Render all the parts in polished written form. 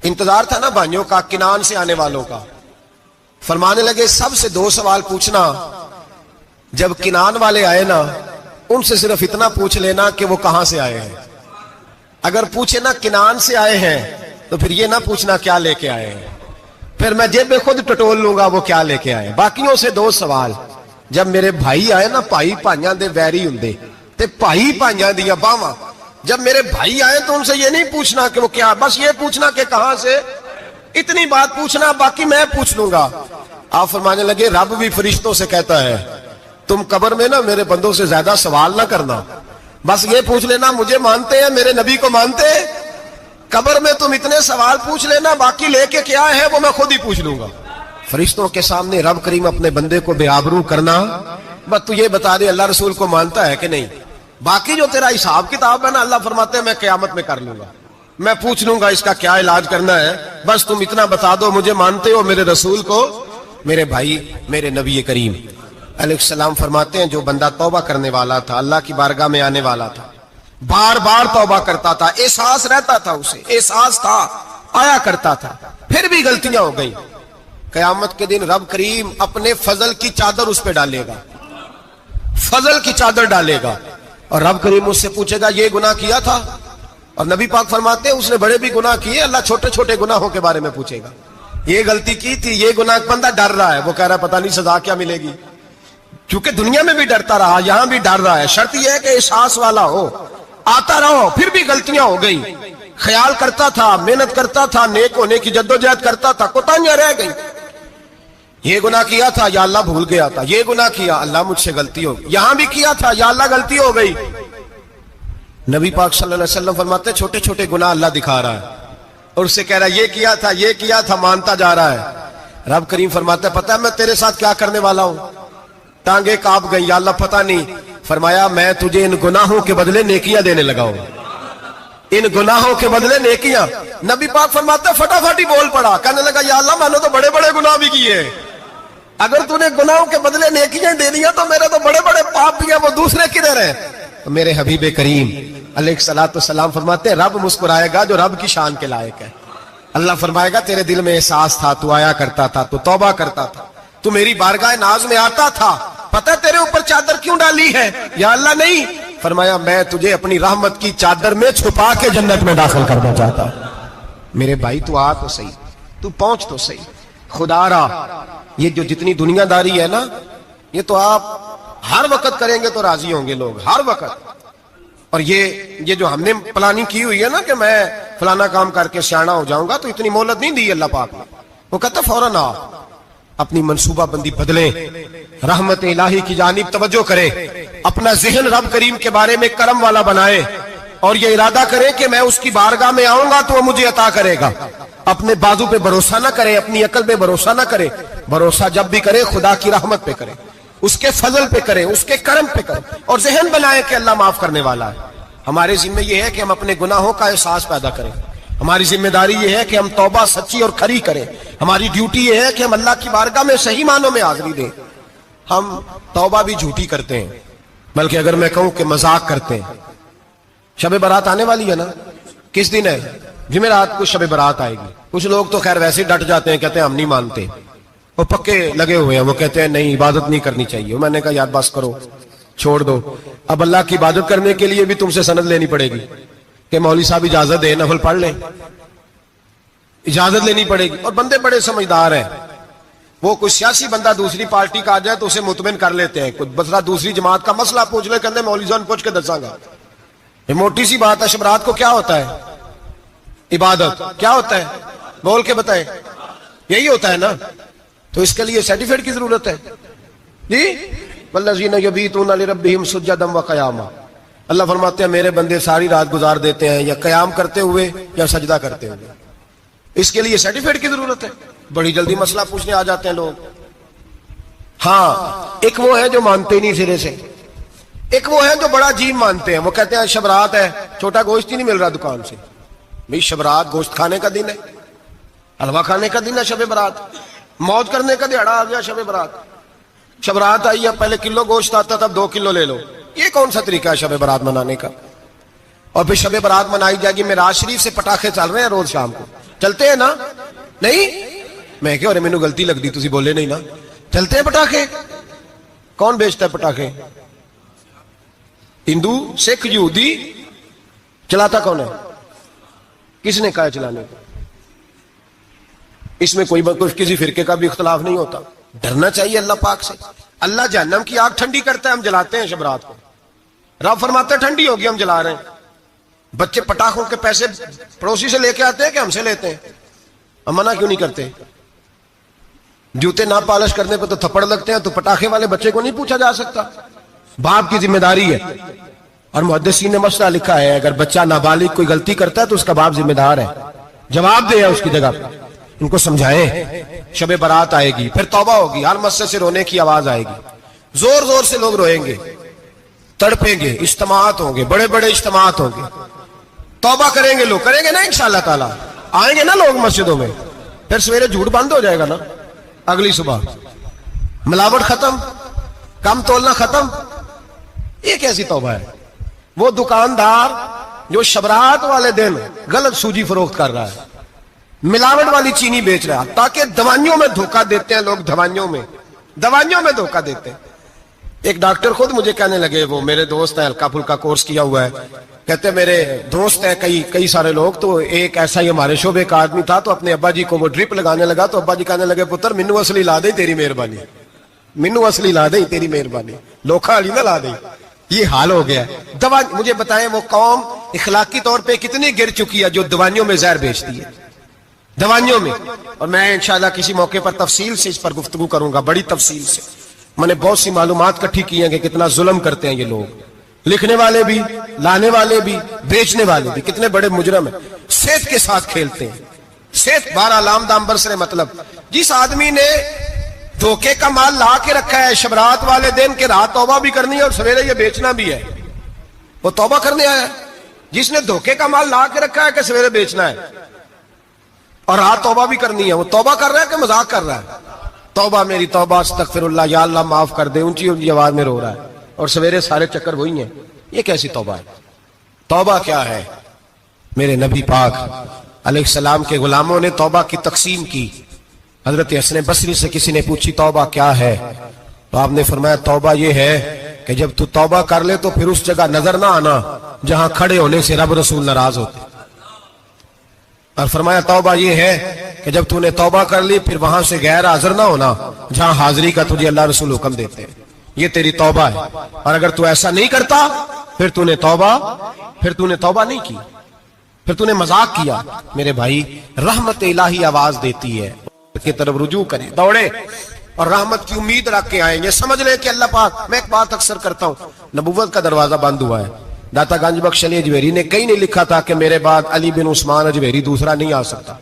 انتظار تھا نا بھائیوں کا کنان سے آنے والوں کا. فرمانے لگے سب سے 2 سوال پوچھنا. جب کنان والے آئے نا ان سے صرف اتنا پوچھ لینا کہ وہ کہاں سے آئے ہیں. اگر پوچھے نا کنان سے آئے ہیں تو پھر یہ نہ پوچھنا کیا لے کے آئے ہیں, پھر میں جیب میں خود ٹٹول لوں گا وہ کیا لے کے آئے. باقیوں سے 2 سوال. جب میرے بھائی آئے نا, بھائی بھائیاں دے ویری ہوندے تے بھائی بھائیاں دیاں باواں, جب میرے بھائی آئے تو ان سے یہ نہیں پوچھنا کہ وہ کیا, بس یہ پوچھنا کہ کہاں سے, اتنی بات پوچھنا, باقی میں پوچھ لوں گا. آپ فرمانے لگے رب بھی فرشتوں سے کہتا ہے تم قبر میں نا میرے بندوں سے زیادہ سوال نہ کرنا, بس یہ پوچھ لینا مجھے مانتے ہیں, میرے نبی کو مانتے ہیں. قبر میں تم اتنے سوال پوچھ لینا, باقی لے کے کیا ہے وہ میں خود ہی پوچھ لوں گا. فرشتوں کے سامنے رب کریم اپنے بندے کو بے آبرو کرنا, بس تو یہ بتا دے اللہ رسول کو مانتا ہے کہ نہیں. باقی جو تیرا حساب کتاب ہے نا, اللہ فرماتے ہیں میں قیامت میں کر لوں گا, میں پوچھ لوں گا اس کا کیا علاج کرنا ہے, بس تم اتنا بتا دو مجھے مانتے ہو, میرے رسول کو, میرے بھائی, میرے نبی کریم علیہ السلام. فرماتے ہیں جو بندہ توبہ کرنے والا تھا, اللہ کی بارگاہ میں آنے والا تھا, بار بار توبہ کرتا تھا, احساس رہتا تھا, اسے احساس تھا, آیا کرتا تھا, پھر بھی غلطیاں ہو گئی, قیامت کے دن رب کریم اپنے فضل کی چادر اس پہ ڈالے گا, فضل کی چادر ڈالے گا, اور رب کریم اس سے پوچھے گا یہ گناہ کیا تھا. اور نبی پاک فرماتے ہیں اس نے بڑے بھی گناہ کیے, اللہ چھوٹے چھوٹے گناہوں کے بارے میں پوچھے گا. یہ غلطی کی تھی, یہ گناہ, بندہ ڈر رہا ہے, وہ کہہ رہا ہے پتہ نہیں سزا کیا ملے گی, کیونکہ دنیا میں بھی ڈرتا رہا, یہاں بھی ڈر رہا ہے. شرط یہ ہے کہ احساس والا ہو, آتا رہو, پھر بھی غلطیاں ہو گئی, خیال کرتا تھا, محنت کرتا تھا, نیک ہونے کی جدوجہد کرتا تھا, کوتاہیاں رہ گئی. یہ گناہ کیا تھا یا اللہ بھول گیا تھا, یہ گناہ کیا اللہ مجھ سے غلطی ہو گئی, یہاں بھی کیا تھا یا اللہ غلطی ہو گئی. نبی پاک صلی اللہ علیہ وسلم فرماتے ہیں چھوٹے چھوٹے گناہ اللہ دکھا رہا ہے, اور اس سے کہہ رہا ہے یہ کیا تھا, مانتا جا رہا ہے. رب کریم فرماتا ہے پتہ ہے میں تیرے ساتھ کیا کرنے والا ہوں, ٹانگیں کانپ گئی, یا اللہ پتہ نہیں. فرمایا میں تجھے ان گناہوں کے بدلے نیکیاں دینے لگا ہوں, ان گناہوں کے بدلے نیکیاں. نبی پاک فرماتے ہیں فٹافٹ ہی بول پڑا, کہنے لگا یا اللہ میں نے تو بڑے بڑے گناہ بھی کیے, اگر تو نے گناہوں کے بدلے نیکیاں دے دیا تو میرے تو بڑے بڑے پاپ بھی ہیں, وہ دوسرے کدھر ہیں. تو میرے حبیب کریم علیہ الصلوۃ والسلام فرماتے ہیں رب مسکرائے گا جو رب کی شان کے لائق ہے. اللہ فرمائے گا تیرے دل میں احساس تھا, تو آیا کرتا تھا, تو توبہ کرتا تھا, تو میری بارگاہ ناز میں آتا تھا, پتہ تیرے اوپر چادر کیوں ڈالی ہے, یا اللہ نہیں. فرمایا میں تجھے اپنی رحمت کی چادر میں چھپا کے جنت میں داخل کرنا چاہتا ہوں. میرے بھائی تو آ تو صحیح, تو پہنچ تو صحیح, خدا را. یہ جو جتنی دنیا داری ہے نا, یہ تو آپ ہر وقت کریں گے تو راضی ہوں گے لوگ, ہر وقت. اور یہ جو ہم نے پلاننگ کی ہوئی ہے نا کہ میں فلانا کام کر کے سیانا ہو جاؤں گا, تو اتنی مہلت نہیں دی اللہ پاک نے. وہ کہتا فوراً آ, اپنی منصوبہ بندی بدلیں, رحمت الہی کی جانب توجہ کریں, اپنا ذہن رب کریم کے بارے میں کرم والا بنائے, اور یہ ارادہ کریں کہ میں اس کی بارگاہ میں آؤں گا تو وہ مجھے عطا کرے گا. اپنے بازو پہ بھروسہ نہ کرے, اپنی عقل پہ بھروسہ نہ کرے, بھروسہ جب بھی کرے خدا کی رحمت پہ کرے, اس کے فضل پہ کرے, اس کے کرم پہ کرے, اور ذہن بنائے کہ اللہ معاف کرنے والا ہے. ہمارے ذمہ یہ ہے کہ ہم اپنے گناہوں کا احساس پیدا کریں, ہماری ذمہ داری یہ ہے کہ ہم توبہ سچی اور کھری کریں, ہماری ڈیوٹی یہ ہے کہ ہم اللہ کی بارگاہ میں صحیح معنوں میں حاضری دیں. ہم توبہ بھی جھوٹی کرتے ہیں, بلکہ اگر میں کہوں کہ مذاق کرتے ہیں. شب برات آنے والی ہے نا, کس دن ہے, جمعرات کو شب برات آئے گی. کچھ لوگ تو خیر ویسے ڈٹ جاتے ہیں, کہتے ہیں ہم نہیں مانتے, وہ پکے لگے ہوئے ہیں, وہ کہتے ہیں نہیں عبادت نہیں کرنی چاہیے. میں نے کہا یاد بس کرو, چھوڑ دو. اب اللہ کی عبادت کرنے کے لیے بھی تم سے سند لینی پڑے گی کہ مولوی صاحب اجازت دے, نفل پڑھ لیں, اجازت لینی پڑے گی. اور بندے بڑے سمجھدار ہیں, وہ کوئی سیاسی بندہ دوسری پارٹی کا آ جائے تو اسے مطمئن کر لیتے ہیں, کوئی بسرا دوسری جماعت کا مسئلہ پوچھ لے, کہتے ہیں مولوی صاحب پوچھ کے دساں گا. یہ موٹی سی بات ہے. شب رات کو کیا ہوتا ہے, عبادت. کیا ہوتا ہے, بول کے بتائیں, یہی ہوتا ہے نا. تو اس کے لیے سرٹیفکیٹ کی ضرورت ہے جی. والذین یبیتون لربہم سجدا وقیاما, اللہ فرماتے ہیں میرے بندے ساری رات گزار دیتے ہیں یا قیام کرتے ہوئے یا سجدہ کرتے ہوئے. اس کے لیے سرٹیفکیٹ کی ضرورت ہے. بڑی جلدی مسئلہ پوچھنے آ جاتے ہیں لوگ. ہاں, ایک وہ ہے جو مانتے نہیں سرے سے, ایک وہ ہے جو بڑا عجیب مانتے ہیں. وہ کہتے ہیں شب رات ہے, چھوٹا گوشت ہی نہیں مل رہا دکان سے. بھئی شب رات گوشت کھانے کا دن ہے, حلوہ کھانے کا دن ہے شب برات, موج کرنے کا دہاڑا آ گیا شب برات. شب رات آئی ہے, پہلے کلو گوشت آتا تھا, 2 کلو لے لو. یہ کون سا طریقہ ہے شب برات منانے کا؟ اور پھر شب برات منائی جائے گی, معراج شریف سے پٹاخے چل رہے ہیں روز شام کو. چلتے ہیں نا؟ نہیں؟ میں کہ مینوں غلطی لگتی تسی بولے نہیں نا. چلتے ہیں پٹاخے؟ کون بیچتا ہے پٹاخے؟ ہندو، سکھ، یہودی؟ چلاتا کون ہے؟ کس نے کہا چلانے کو؟ اس میں کوئی کسی فرقے کا بھی اختلاف نہیں ہوتا. ڈرنا چاہیے اللہ پاک سے. اللہ جہنم کی آگ ٹھنڈی کرتا ہے، ہم جلاتے ہیں شب رات کو. رب فرماتا ہے ٹھنڈی ہوگی، ہم جلا رہے ہیں. بچے پٹاخوں کے پیسے پڑوسی سے لے کے آتے ہیں کہ ہم سے لیتے ہیں؟ ہم منع کیوں نہیں کرتے؟ جوتے نہ پالش کرنے پہ تو تھپڑ لگتے ہیں، تو پٹاخے والے بچے کو نہیں پوچھا جا سکتا؟ باپ کی ذمہ داری ہے. اور محدثین نے مسئلہ لکھا ہے، اگر بچہ نابالغ کوئی غلطی کرتا ہے تو اس کا باپ ذمہ دار ہے، جواب دے اس کی جگہ پہ. ان کو سمجھائیں. شب برات آئے گی، پھر توبہ ہوگی، ہر مسجد سے رونے کی آواز آئے گی، زور زور سے لوگ روئیں گے، تڑپیں گے، اجتماعات ہوں گے، بڑے بڑے اجتماعات ہوں گے. توبہ کریں گے لوگ، کریں گے نا انشاءاللہ تعالی. آئیں گے نا لوگ مسجدوں میں. پھر سویرے جھوٹ بند ہو جائے گا نا، اگلی صبح ملاوٹ ختم، کم تولنا ختم. یہ کیسی توبہ ہے؟ وہ دکاندار جو شبرات والے دن غلط سوجی فروخت کر رہا ہے، ملاوٹ والی چینی بیچ رہا ہے، تاکہ دوائیوں میں دھوکہ دیتے ہیں لوگ. دوائیوں میں دھوکہ دیتے ہیں. ایک ڈاکٹر خود مجھے کہنے لگے، وہ میرے دوست ہیں، ہلکا پھلکا کورس کیا ہوا ہے، کہتے میرے دوست ہیں کئی سارے لوگ. تو ایک ایسا ہی ہمارے شعبے کا آدمی تھا، تو اپنے ابا جی کو وہ ڈرپ لگانے لگا، تو ابا جی کہنے لگے پتر مینو اصلی لا دے تیری مہربانی، مینو اصلی لا دے تیری مہربانی، لوکھا علی نہ لا دے. یہ حال ہو گیا. مجھے بتائیں وہ قوم اخلاقی طور پہ کتنی گر چکی ہے جو دوائیوں میں زہر بیچتی ہے، دوائیوں میں. اور میں انشاءاللہ کسی موقع پر تفصیل سے اس پر گفتگو کروں گا، بڑی تفصیل سے. میں نے بہت سی معلومات اکٹھی کی ہیں کہ کتنا ظلم کرتے ہیں یہ لوگ، لکھنے والے بھی، لانے والے بھی، بیچنے والے بھی، کتنے بڑے مجرم ہیں. صحت کے ساتھ کھیلتے ہیں. صحت بارہ لام دام برسر. مطلب جس آدمی نے دھوکے کا مال لا کے رکھا ہے شبرات والے دن کے رات توبہ بھی کرنی ہے اور سویرے یہ بیچنا بھی ہے، وہ توبہ کرنے آیا ہے. جس نے دھوکے کا مال لا کے رکھا ہے کہ سویرے بیچنا ہے اور رات توبہ بھی کرنی ہے، وہ توبہ کر رہا ہے کہ مذاق کر رہا ہے؟ توبہ میری توبہ، استغفر اللہ، یا اللہ معاف کر دے، اونچی اونچی آواز میں رو رہا ہے، اور سویرے سارے چکر وہی ہیں. یہ کیسی توبہ ہے؟ توبہ کیا ہے؟ میرے نبی پاک علیہ السلام کے غلاموں نے توبہ کی تقسیم کی. حضرت حسن بصری سے کسی نے پوچھی توبہ کیا ہے، تو آپ نے فرمایا توبہ یہ ہے کہ جب تو توبہ کر لے تو پھر اس جگہ نظر نہ آنا جہاں کھڑے ہونے سے رب رسول ناراض ہوتے. اور فرمایا توبہ یہ ہے کہ جب تو نے توبہ کر لی پھر وہاں سے غیر حاضر نہ ہونا جہاں حاضری کا تجھے اللہ رسول حکم دیتے ہیں. یہ تیری توبہ ہے. اور اگر تو ایسا نہیں کرتا پھر تو نے توبہ نہیں کی، پھر تو نے مذاق کیا. میرے بھائی رحمت الہی آواز دیتی ہے کی طرف رجوع کریں، دوڑے اور رحمت کی امید رکھ کے آئیں. یہ سمجھ لیں کہ اللہ پاک، میں ایک بات اکثر کرتا ہوں، نبوت کا دروازہ بند ہوا ہے. داتا گنج بخش علی اجویری نے کہیں نہیں لکھا تھا کہ میرے بعد علی بن عثمان اجویری دوسرا نہیں آ سکتا.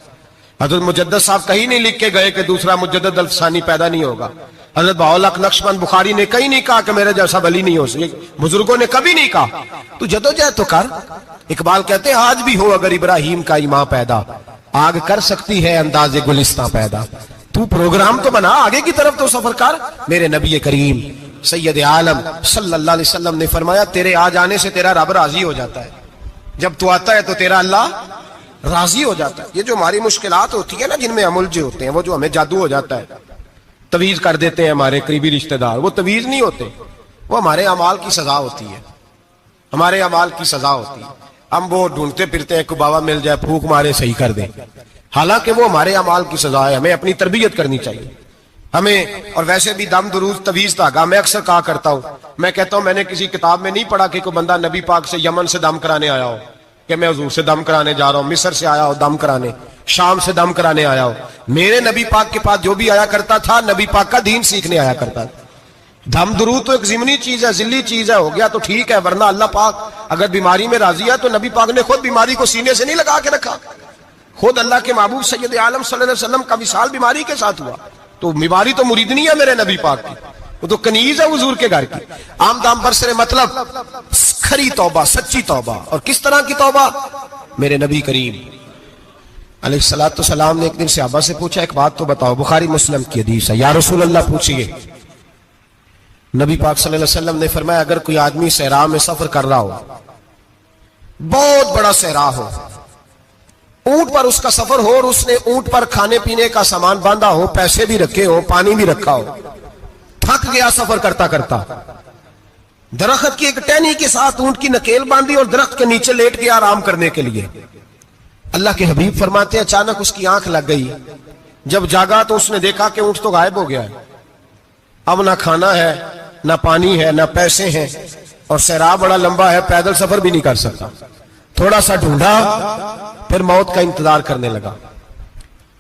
حضرت مجدد صاحب کہیں نہیں لکھ کے گئے کہ دوسرا مجدد الفسانی پیدا نہیں ہوگا. حضرت بہاءالحق نقشبند بخاری نے کہیں نہیں کہا کہ میرے جیسا ولی نہیں ہو سکے. بزرگوں نے کبھی نہیں کہا. تو جدوجہد تو کر. اقبال کہتے ہیں آج بھی ہو اگر ابراہیم کا ایمان پیدا، آگ کر سکتی ہے انداز گلستان پیدا. تو پروگرام تو بنا، آگے کی طرف تو سفر کر. میرے نبی کریم سید عالم صلی اللہ علیہ وسلم نے فرمایا تیرے آ جانے سے تیرا رب راضی ہو جاتا ہے. جب تو آتا ہے تو تیرا اللہ راضی ہو جاتا ہے. یہ جو ہماری مشکلات ہوتی ہے نا، جن میں ہم الجھے ہوتے ہیں، وہ جو ہمیں جادو ہو جاتا ہے، تویز کر دیتے ہیں ہمارے قریبی رشتہ دار، وہ تویز نہیں ہوتے، وہ ہمارے اعمال کی سزا ہوتی ہے. ہمارے اعمال کی سزا ہوتی ہے. ہم وہ ڈھونڈتے پھرتے ہیں کہ بابا مل جائے پھونک مارے صحیح کر دے، حالانکہ وہ ہمارے اعمال کی سزا ہے. ہمیں اپنی تربیت کرنی چاہیے ہمیں. اور ویسے بھی دم دروز تویز دھاگا میں اکثر کہا کرتا ہوں، میں کہتا ہوں میں نے کسی کتاب میں نہیں پڑھا کہ کوئی بندہ نبی پاک سے یمن سے دم کرانے آیا ہو کہ میں حضور سے دم کرانے جا رہا ہوں، مصر سے آیا ہو دم کرانے، شام سے دم کرانے آیا ہو. میرے نبی پاک کے پاس جو بھی آیا کرتا تھا نبی پاک کا دین سیکھنے آیا کرتا تھا. دم درود تو ایک ضمنی چیز ہے، ذلی چیز ہے، ہو گیا تو ٹھیک ہے، ورنہ اللہ پاک اگر بیماری میں راضی ہے تو نبی پاک نے خود بیماری کو سینے سے نہیں لگا کے رکھا. خود اللہ کے محبوب سید عالم صلی اللہ علیہ وسلم کا وصال بیماری کے ساتھ ہوا. تو بیماری تو مریدنی ہے میرے نبی پاک کی، وہ تو کنیز ہے حضور کے گھر کی. عام دام برسر مطلب کھری توبہ، سچی توبہ. اور کس طرح کی توبہ؟ میرے نبی کریم علیہ الصلوۃ والسلام نے ایک دن صحابہ سے پوچھا ایک بات تو بتاؤ، بخاری مسلم کی حدیث ہے، یا رسول اللہ پوچھئے. نبی پاک صلی اللہ علیہ وسلم نے فرمایا اگر کوئی آدمی صحرا میں سفر کر رہا ہو، بہت بڑا صحرا ہو، اونٹ پر اس کا سفر ہو اور اس نے اونٹ پر کھانے پینے کا سامان باندھا ہو، پیسے بھی رکھے ہو، پانی بھی رکھا ہو، تھک گیا سفر کرتا کرتا، درخت کی ایک ٹہنی کے ساتھ اونٹ کی نکیل باندھی اور درخت کے نیچے لیٹ گیا آرام کرنے کے لیے۔ اللہ کے حبیب فرماتے ہیں اچانک اس کی آنکھ لگ گئی، جب جاگا تو اس نے دیکھا کہ اونٹ تو غائب ہو گیا ہے، اب نہ کھانا ہے، نہ پانی ہے، نہ پیسے ہیں، اور صحرا بڑا لمبا ہے، پیدل سفر بھی نہیں کر سکتا۔ تھوڑا سا ڈھونڈا، پھر موت کا انتظار کرنے لگا،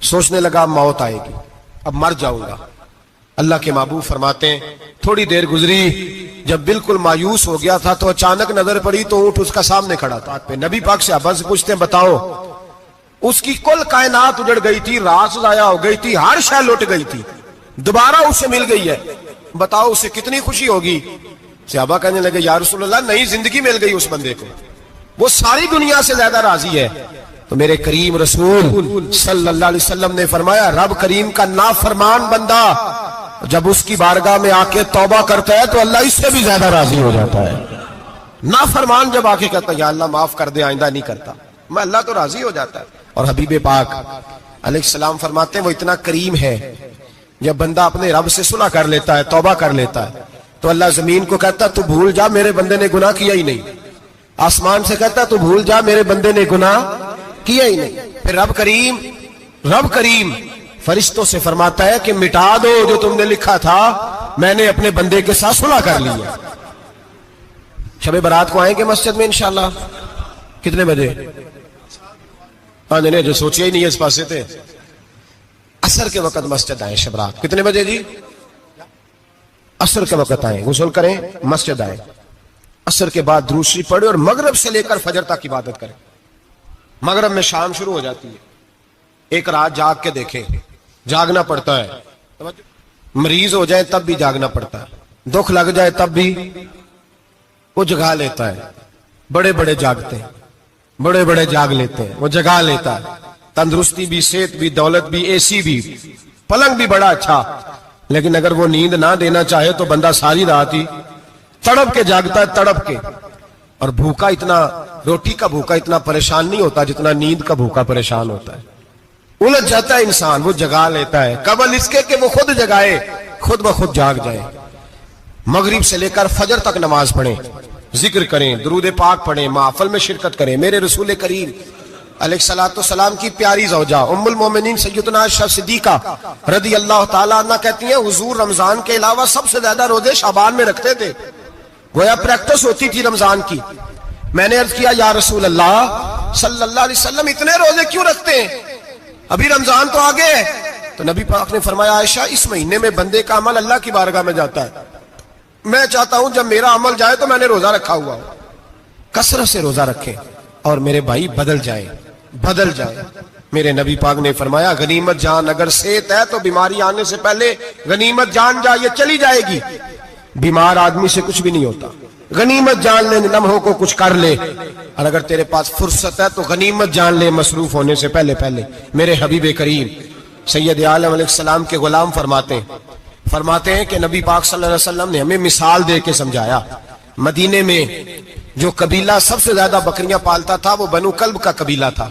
سوچنے لگا موت آئے گی، اب مر جاؤں گا۔ اللہ کے محبوب فرماتے ہیں تھوڑی دیر گزری، جب بالکل مایوس ہو گیا تھا تو اچانک نظر پڑی تو اونٹ اس کا سامنے کھڑا تھا۔ نبی پاک صحابہ سے پوچھتے ہیں بتاؤ، اس کی کل کائنات اجڑ گئی تھی، رات ضائع ہو گئی تھی، ہر شے لٹ گئی تھی، دوبارہ اسے مل گئی ہے، بتاؤ اسے کتنی خوشی ہوگی؟ صحابہ کہنے لگے یا رسول اللہ نئی زندگی مل گئی اس بندے کو، وہ ساری دنیا سے زیادہ راضی ہے۔ تو میرے کریم رسول صلی اللہ علیہ وسلم نے فرمایا رب کریم کا نافرمان بندہ جب اس کی بارگاہ میں آ کے توبہ کرتا ہے تو اللہ اس سے بھی زیادہ راضی ہو جاتا ہے۔ نافرمان جب آ کے کہتا ہے یا اللہ معاف کر دے، آئندہ نہیں کرتا، میں اللہ تو راضی ہو جاتا ہے۔ اور حبیب پاک علیہ السلام فرماتے ہیں وہ اتنا کریم ہے، جب بندہ اپنے رب سے صلح کر لیتا ہے، توبہ کر لیتا ہے، تو اللہ زمین کو کہتا تو بھول جا میرے بندے نے گناہ کیا ہی نہیں، آسمان سے کہتا تو بھول جا میرے بندے نے گناہ کیا ہی نہیں۔ پھر رب کریم فرشتوں سے فرماتا ہے کہ مٹا دو جو تم نے لکھا تھا، میں نے اپنے بندے کے ساتھ صلح کر لیا۔ شب برات کو آئیں گے مسجد میں انشاءاللہ؟ کتنے بجے؟ نہیں جو سوچیا ہی نہیں ہے اس پاسے تھے، عصر کے وقت مسجد آئیں شب رات۔ کتنے بجے جی؟ عصر کے وقت آئیں، غسل کریں، مسجد آئیں، عصر کے بعد درود شریف پڑھیں اور مغرب سے لے کر فجر تک عبادت کریں۔ مغرب میں شام شروع ہو جاتی ہے، ایک رات جاگ کے دیکھیں، جاگنا پڑتا ہے، مریض ہو جائے تب بھی جاگنا پڑتا ہے، دکھ لگ جائے تب بھی وہ جگا لیتا ہے۔ بڑے بڑے جاگتے ہیں، بڑے بڑے جاگ لیتے ہیں، وہ جگا لیتا ہے، تندرستی بھی، صحت بھی، دولت بھی، اے سی بھی، پلنگ بھی بڑا اچھا، لیکن اگر وہ نیند نہ دینا چاہے تو بندہ ساری رات ہی تڑپ کے جاگتا ہے، تڑپ کے۔ اور بھوکا اتنا، روٹی کا بھوکا اتنا پریشان نہیں ہوتا جتنا نیند کا بھوکا پریشان ہوتا ہے۔ الجھ جاتا ہے انسان، وہ جگا لیتا ہے قبل اس کے کہ وہ خود جگائے، خود بخود جاگ جائے۔ مغرب سے لے کر فجر تک نماز پڑھیں، ذکر کریں، درود پاک پڑھیں، محفل میں شرکت کریں۔ میرے رسول کریم علیہ الصلوۃ والسلام کی پیاری زوجہ ام المومنین سیدنا عائشہ صدیقہ رضی اللہ تعالیٰ عنہ کہتی ہیں حضور رمضان کے علاوہ سب سے زیادہ روزے شعبان میں رکھتے تھے، گویا پریکٹس ہوتی تھی رمضان کی۔ میں نے عرض کیا یا رسول اللہ صلی اللہ علیہ وسلم اتنے روزے کیوں رکھتے ہیں، ابھی رمضان تو آگے ہے؟ تو نبی پاک نے فرمایا عائشہ اس مہینے میں بندے کا عمل اللہ کی بارگاہ میں جاتا ہے، میں چاہتا ہوں جب میرا عمل جائے تو میں نے روزہ رکھا ہوا ہو۔ کثرت سے روزہ رکھیں اور میرے بھائی بدل جائیں۔ میرے نبی پاک نے فرمایا غنیمت جان اگر صحت ہے تو بیماری آنے سے پہلے غنیمت جان جا، یہ چلی جائے گی۔ بیمار آدمی سے کچھ بھی نہیں ہوتا، غنیمت جان لے، لمحوں کو کچھ کر لے، اور اگر تیرے پاس فرصت ہے تو غنیمت جان لے مصروف ہونے سے پہلے پہلے۔ میرے حبیب کریم سید عالم علیہ السلام کے غلام فرماتے ہیں کہ نبی پاک صلی اللہ علیہ وسلم نے ہمیں مثال دے کے سمجھایا۔ مدینے میں جو قبیلہ سب سے زیادہ بکریاں پالتا تھا وہ بنو کلب کا قبیلہ تھا،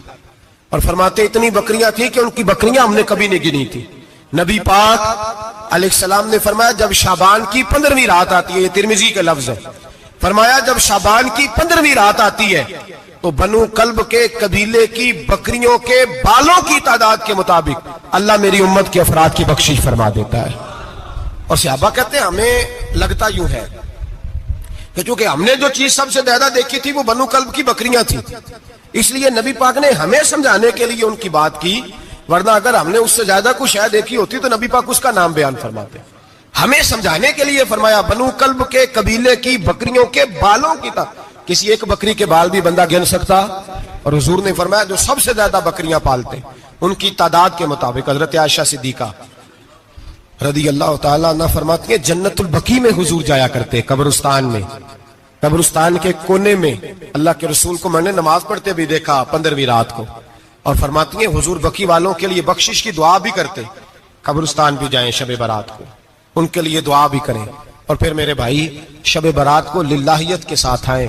اور فرماتے اتنی بکریاں تھیں کہ ان کی بکریاں ہم نے کبھی نہیں گنی تھی۔ نبی پاک علیہ السلام نے فرمایا جب شعبان کی 15ویں رات آتی ہے، یہ ترمذی کا لفظ ہے، فرمایا جب شعبان کی 15ویں رات آتی ہے تو بنو کلب کے قبیلے کی بکریوں کے بالوں کی تعداد کے مطابق اللہ میری امت کے افراد کی بخشش فرما دیتا ہے۔ اور صحابہ کہتے ہیں ہمیں لگتا یوں ہے کہ چونکہ ہم نے جو چیز سب سے زیادہ دیکھی تھی وہ بنو کلب کی بکریاں تھیں، اس لیے نبی پاک نے ہمیں سمجھانے کے لیے ان کی بات کی، ورنہ اگر ہم نے اس سے زیادہ کچھ شے دیکھی ہوتی تو نبی پاک اس کا نام بیان فرماتے۔ ہمیں سمجھانے کے لیے فرمایا بنو کلب کے قبیلے کی بکریوں کے بالوں کی کسی ایک بکری کے بال بھی بندہ گن سکتا، اور حضور نے فرمایا جو سب سے زیادہ بکریاں پالتے ان کی تعداد کے مطابق حضرت عائشہ صدیقہ رضی اللہ تعالیٰ عنہ فرماتی ہیں جنت البقیع میں حضور جایا کرتے، قبرستان میں، قبرستان کے کونے میں اللہ کے رسول کو میں نے نماز پڑھتے بھی دیکھا 15ویں رات کو، اور فرماتی ہیں حضور بقیع والوں کے لیے بخشش کی دعا بھی کرتے، قبرستان بھی جائیں شب برات کو ان کے لیے دعا بھی کریں۔ اور پھر میرے بھائی شب برات کو للہیت کے ساتھ آئیں،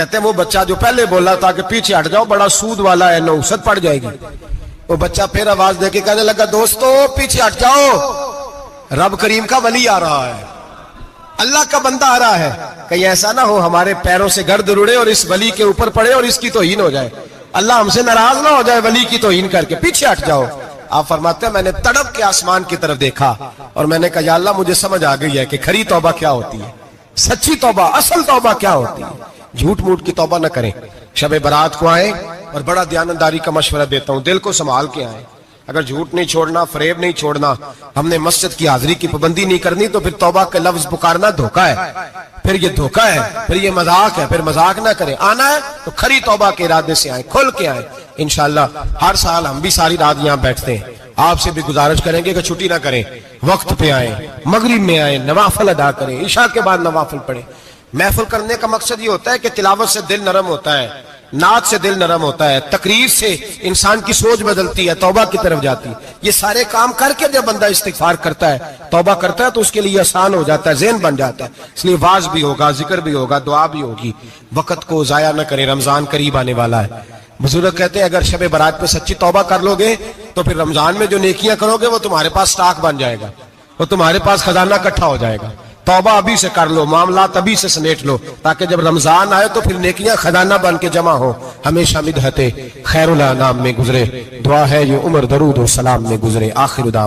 کہتے ہیں وہ بچہ جو پہلے بولا تھا کہ پیچھے ہٹ جاؤ بڑا سود والا ہے نحوست پڑ جائے گی، وہ بچہ پھر آواز دے کے کہنے لگا دوستو پیچھے ہٹ جاؤ، رب کریم کا ولی آ رہا ہے، اللہ کا بندہ آ رہا ہے، کہیں ایسا نہ ہو ہمارے پیروں سے گرد اڑے اور اس ولی کے اوپر پڑے اور اس کی توہین ہو جائے، اللہ ہم سے ناراض نہ ہو جائے ولی کی توہین کر کے، پیچھے ہٹ جاؤ۔ آپ فرماتے ہیں میں نے تڑپ کے آسمان کی طرف دیکھا اور میں نے کہا یا اللہ مجھے سمجھ آ گئی ہے کہ کھری توبہ کیا ہوتی ہے، سچی توبہ اصل توبہ کیا ہوتی ہے، جھوٹ موٹ کی توبہ نہ کریں۔ شب برات کو آئیں اور بڑا دیانتداری کا مشورہ دیتا ہوں، دل کو سنبھال کے آئیں، اگر جھوٹ نہیں چھوڑنا، فریب نہیں چھوڑنا، ہم نے مسجد کی حاضری کی پابندی نہیں کرنی تو پھر توبہ کے لفظ پکارنا دھوکہ ہے، پھر یہ دھوکہ ہے، پھر یہ مذاق ہے، پھر مذاق نہ کریں، آنا ہے تو کھری توبہ کے ارادے سے آئیں، کھل کے آئیں۔ انشاءاللہ ہر سال ہم بھی ساری رات یہاں بیٹھتے ہیں، آپ سے بھی گزارش کریں گے کہ چھٹی نہ کریں، وقت پہ آئیں، مغرب میں آئیں، نوافل ادا کریں، عشاء کے بعد نوافل پڑھیں۔ محفل کرنے کا مقصد یہ ہوتا ہے کہ تلاوت سے دل نرم ہوتا ہے، نعت سے دل نرم ہوتا ہے، تقریر سے انسان کی سوچ بدلتی ہے، توبہ کی طرف جاتی ہے۔ یہ سارے کام کر کے جب بندہ استغفار کرتا ہے، توبہ کرتا ہے تو اس کے لیے آسان ہو جاتا ہے، ذہن بن جاتا ہے، اس لیے واز بھی ہوگا، ذکر بھی ہوگا، دعا بھی ہوگی۔ وقت کو ضائع نہ کریں، رمضان قریب آنے والا ہے۔ بزرگ کہتے ہیں اگر شب برات پہ سچی توبہ کر لو گے تو پھر رمضان میں جو نیکیاں کرو گے وہ تمہارے پاس سٹاک بن جائے گا، وہ تمہارے پاس خزانہ اکٹھا ہو جائے گا۔ توبہ ابھی سے کر لو، معاملات ابھی سے سمیٹ لو، تاکہ جب رمضان آئے تو پھر نیکیاں خزانہ بن کے جمع ہو، ہمیشہ مدحت خیر الانام میں گزرے۔ دعا ہے یہ عمر درود و سلام میں گزرے۔ آخر دعوانا